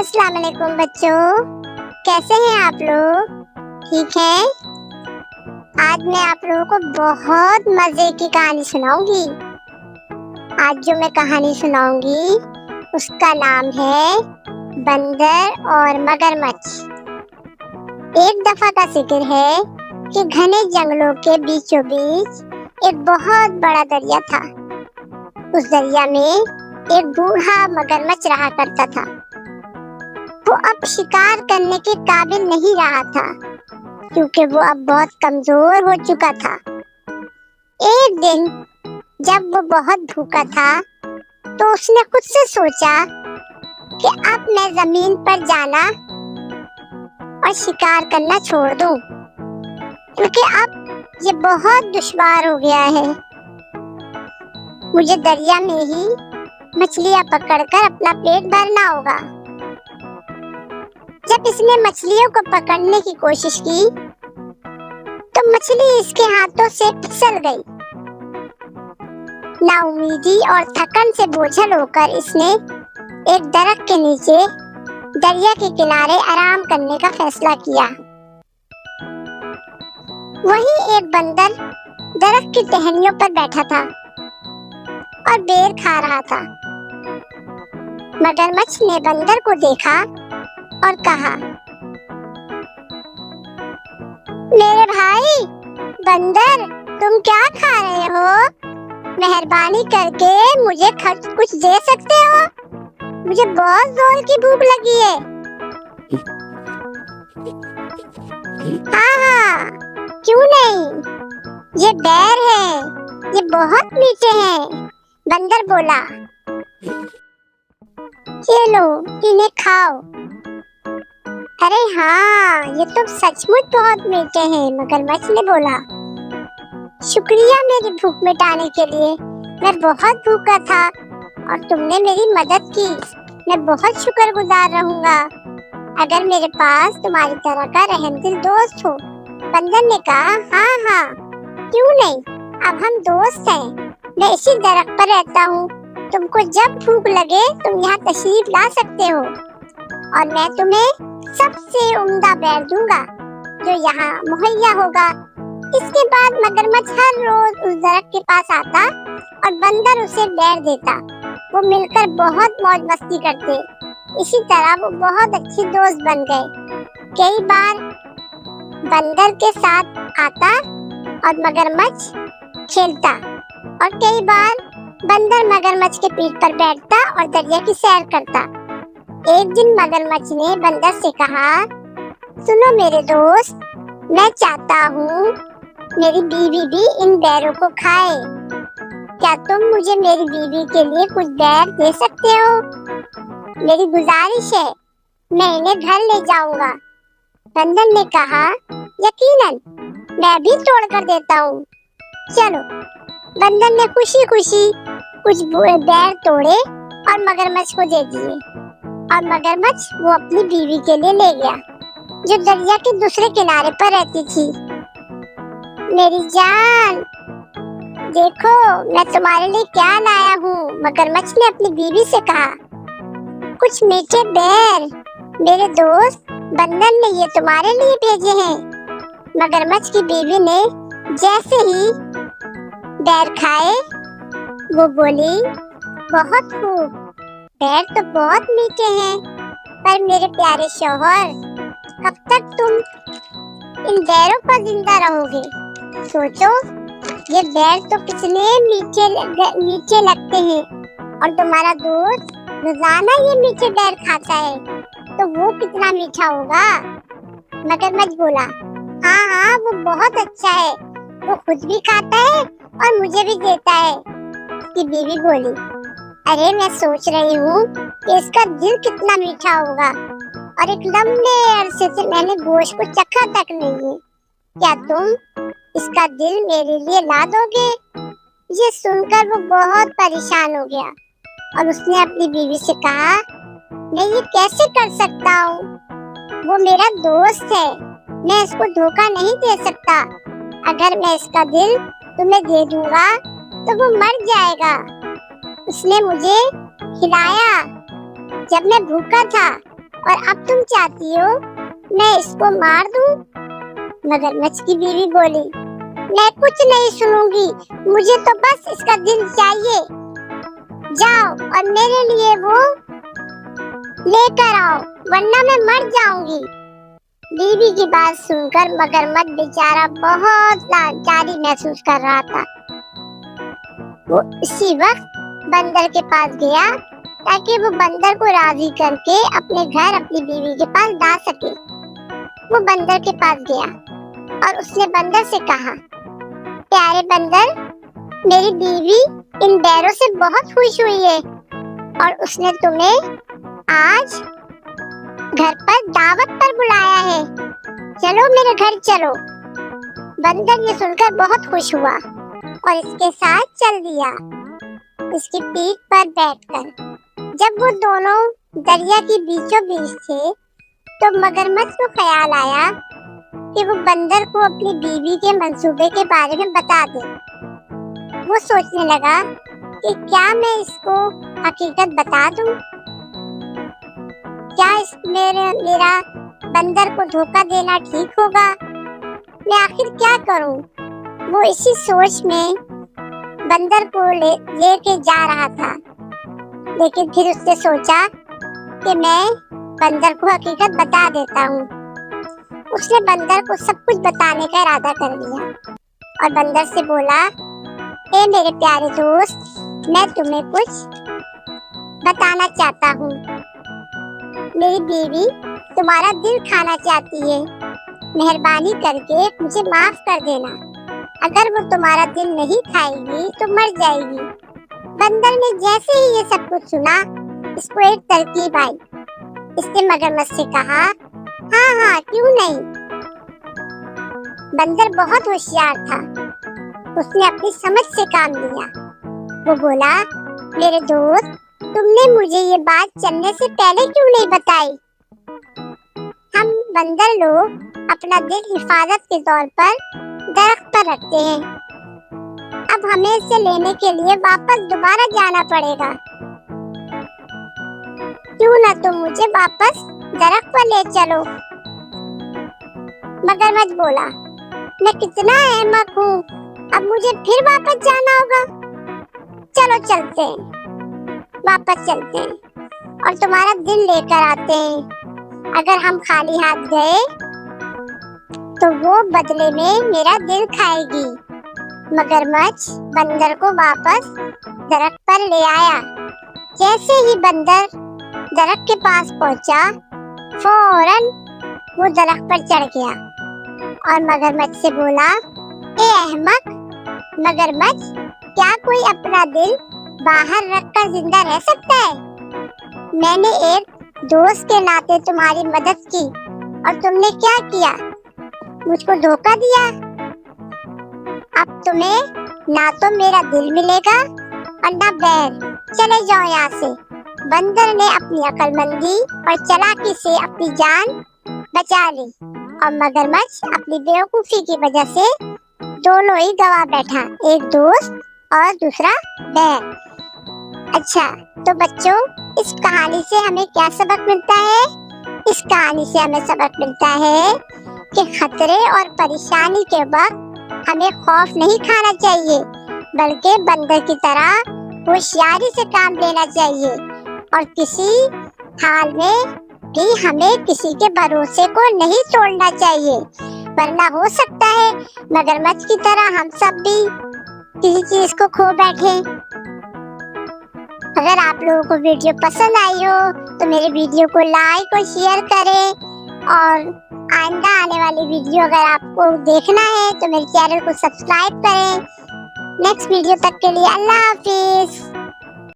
अस्सलाम वालेकुम बच्चों, कैसे हैं आप लोग? ठीक हैं? आज मैं आप लोगों को बहुत मजे की कहानी सुनाऊंगी। आज जो मैं कहानी सुनाऊंगी उसका नाम है बंदर और मगरमच्छ। एक दफा का जिक्र है कि घने जंगलों के बीचों बीच एक बहुत बड़ा दरिया था। उस दरिया में एक बूढ़ा मगरमच्छ रहा करता था। वो अब शिकार करने के काबिल नहीं रहा था क्योंकि वो अब बहुत कमजोर हो चुका था। एक दिन जब वो बहुत भूखा था तो उसने खुद से सोचा कि अब मैं जमीन पर जाना और शिकार करना छोड़ दूं, क्योंकि अब ये बहुत दुश्वार हो गया है। मुझे दरिया में ही मछलियां पकड़कर अपना पेट भरना होगा। जब इसने मछलियों को पकड़ने की कोशिश की तो मछली इसके हाथों से फिसल गई। नाउमीदी और थकन से बोझल होकर इसने एक दरख्त के नीचे दरिया के किनारे आराम करने का फैसला किया। वहीं एक बंदर दरख्त की टहनियों पर बैठा था और बेर खा रहा था। मगरमच्छ ने बंदर को देखा और कहा, मेरे भाई बंदर, तुम क्या खा रहे हो? मेहरबानी करके मुझे कुछ दे सकते हो? मुझे बहुत जोर की भूख लगी है। हाँ, क्यों नहीं, ये बेर है, ये बहुत मीठे हैं। बंदर बोला, ये लो, इन्हें खाओ। अरे हाँ, ये तो सचमुच बहुत मीठे हैं। मगरमच्छ ने बोला, शुक्रिया मेरी भूख मिटाने के लिए। मैं बहुत भूखा था और तुमने मेरी मदद की। मैं बहुत शुक्रगुजार रहूंगा अगर मेरे पास तुम्हारी तरह का रहमदिल दोस्त हो। बंदर ने कहा, हाँ हाँ, क्यों नहीं, अब हम दोस्त हैं। मैं इसी दरख्त पर रहता हूँ। तुमको जब भूख लगे तुम यहाँ तशरीफ ला सकते हो और मैं तुम्हें सबसे उम्दा बेर दूंगा जो यहाँ मुहैया होगा। इसके बाद मगरमच्छ हर रोज उस दरख्त के पास आता और बंदर उसे बेर देता। वो मिलकर बहुत मौज मस्ती करते। इसी तरह वो बहुत अच्छे दोस्त बन गए। कई बार बंदर के साथ आता और मगरमच्छ खेलता और कई बार बंदर मगरमच्छ के पीठ पर बैठता और दरिया की सैर करता। एक दिन मगरमच्छ ने बंदर से कहा, सुनो मेरे दोस्त, मैं चाहता हूँ मेरी बीवी भी इन बेरों को खाए। क्या तुम मुझे मेरी बीवी के लिए कुछ बेर दे सकते हो? मेरी गुजारिश है, मैं इन्हें घर ले जाऊंगा। बंदर ने कहा, यकीनन, मैं भी तोड़ कर देता हूँ। चलो। बंदर ने खुशी खुशी कुछ बेर तोड़े और मगरमच्छ को दे दिए और मगरमच्छ वो अपनी बीवी के लिए ले गया जो दरिया के दूसरे किनारे पर रहती थी। मेरी जान, देखो मैं तुम्हारे लिए क्या लाया हूँ। मगरमच्छ ने अपनी बीवी से कहा, कुछ मीठे बेर। मेरे दोस्त बंदर ने ये तुम्हारे लिए भेजे हैं। मगरमच्छ की बीवी ने जैसे ही बेर खाए वो बोली, बहुत खूब, बेर तो बहुत मीठे हैं, पर मेरे प्यारे शौहर, कब तक तुम इन बेरों पर जिंदा रहोगे? सोचो, ये बेर तो कितने मीठे लगते हैं और तुम्हारा दोस्त रोजाना ये मीठे बेर खाता है, तो वो कितना मीठा होगा? मगरमच्छ बोला, हाँ हाँ, वो बहुत अच्छा है, वो खुद भी खाता है और मुझे भी देता है। उसकी बीवी बोली, अरे मैं सोच रही हूँ कि इसका दिल कितना मीठा होगा और एक लंबे अरसे से मैंने गोश्त को चखा तक नहीं है। क्या तुम इसका दिल मेरे लिए ला दोगे? ये सुनकर वो बहुत परेशान हो गया और उसने अपनी बीवी से कहा, मैं ये कैसे कर सकता हूँ? वो मेरा दोस्त है, मैं इसको धोखा नहीं दे सकता। अगर मैं इसका दिल तुम्हें दे दूंगा तो वो मर जाएगा। उसने मुझे खिलाया जब मैं भूखा था और अब तुम चाहती हो मैं इसको मार दूं? मगरमच्छ की बीवी बोली, मैं कुछ नहीं सुनूंगी, मुझे तो बस इसका दिल चाहिए। जाओ और मेरे लिए वो लेकर आओ, वरना मैं मर जाऊंगी। बीवी की बात सुनकर मगरमच्छ बेचारा बहुत लाचारी महसूस कर रहा था। वो इसी वक्त बंदर के पास गया ताकि वो बंदर को राजी करके अपने घर अपनी बीवी के पास ला सके। वो बंदर के पास गया और उसने बंदर से कहा, प्यारे बंदर, मेरी बीवी इन बैरों से बहुत खुश हुई है और उसने तुम्हें आज घर पर दावत पर बुलाया है, चलो मेरे घर चलो। बंदर ये सुनकर बहुत खुश हुआ और इसके साथ चल दिया। इसकी पीठ पर बैठकर जब वो दोनों दरिया के बीचों बीच थे तो मगरमच्छ को ख्याल आया कि वो बंदर को अपनी बीवी के मंसूबे के बारे में बता दे। वो सोचने लगा कि क्या मैं इसको हकीकत बता दूं? क्या मेरा बंदर को धोखा देना ठीक होगा? मैं आखिर क्या करूं? वो इसी सोच में बंदर को लेके जा रहा था, लेकिन फिर उसने सोचा कि मैं बंदर को हकीकत बता देता हूँ। उसने बंदर को सब कुछ बताने का इरादा कर लिया और बंदर से बोला, ए मेरे प्यारे दोस्त, मैं तुम्हें कुछ बताना चाहता हूँ। मेरी बीवी तुम्हारा दिल खाना चाहती है, मेहरबानी करके मुझे माफ कर देना। अगर वो तुम्हारा दिल नहीं खाएगी तो मर जाएगी। बंदर ने जैसे ही ये सब कुछ सुना, इसको एक तरकीब आई। इसने मगरमच्छ से कहा, हाँ हाँ क्यों नहीं। बंदर बहुत होशियार था, उसने अपनी समझ से काम लिया। वो बोला, मेरे दोस्त, तुमने मुझे ये बात चलने से पहले क्यों नहीं बताई? हम बंदर लोग अपना दिल हिफाजत के तौर पर दरख्त पर रखते हैं। अब हमें इसे लेने के लिए वापस दोबारा जाना पड़ेगा। क्यों ना तुम मुझे वापस दरख्त पर ले चलो। मगरमच्छ बोला, मैं कितना अहमक हूँ, अब मुझे फिर वापस जाना होगा। चलो चलते हैं, वापस चलते हैं और तुम्हारा दिल लेकर आते हैं। अगर हम खाली हाथ गए तो वो बदले में मेरा दिल खाएगी। मगरमच्छ बंदर को वापस दरख्त पर ले आया। जैसे ही बंदर दरख्त के पास पहुंचा, फौरन वो दरख्त पर चढ़ गया और मगरमच्छ से बोला, ए अहमक मगरमच्छ, क्या कोई अपना दिल बाहर रखकर जिंदा रह सकता है? मैंने एक दोस्त के नाते तुम्हारी मदद की और तुमने क्या किया? मुझको धोखा दिया। अब तुम्हें ना तो मेरा दिल मिलेगा और ना बैर। चले जाओ यहाँ से। बंदर ने अपनी अक्लमंदी और चालाकी से अपनी जान बचा ली और मगरमच्छ अपनी बेवकूफी की वजह से दोनों ही गवा बैठा, एक दोस्त और दूसरा बैर। अच्छा, तो बच्चों, इस कहानी से हमें क्या सबक मिलता है? इस कहानी से हमें सबक मिलता है कि खतरे और परेशानी के वक्त हमें खौफ नहीं खाना चाहिए, बल्कि बंदर की तरह होशियारी से काम लेना चाहिए और किसी हाल में भी हमें किसी के भरोसे को नहीं तोड़ना चाहिए, वरना हो सकता है मगरमच्छ की तरह हम सब भी किसी चीज को खो बैठे। अगर आप लोगों को वीडियो पसंद आई हो तो मेरे वीडियो को लाइक और शेयर करें और आइंदा आने वाली वीडियो अगर आपको देखना है तो मेरे चैनल को सब्सक्राइब करें। नेक्स्ट वीडियो तक के लिए अल्लाह हाफिज।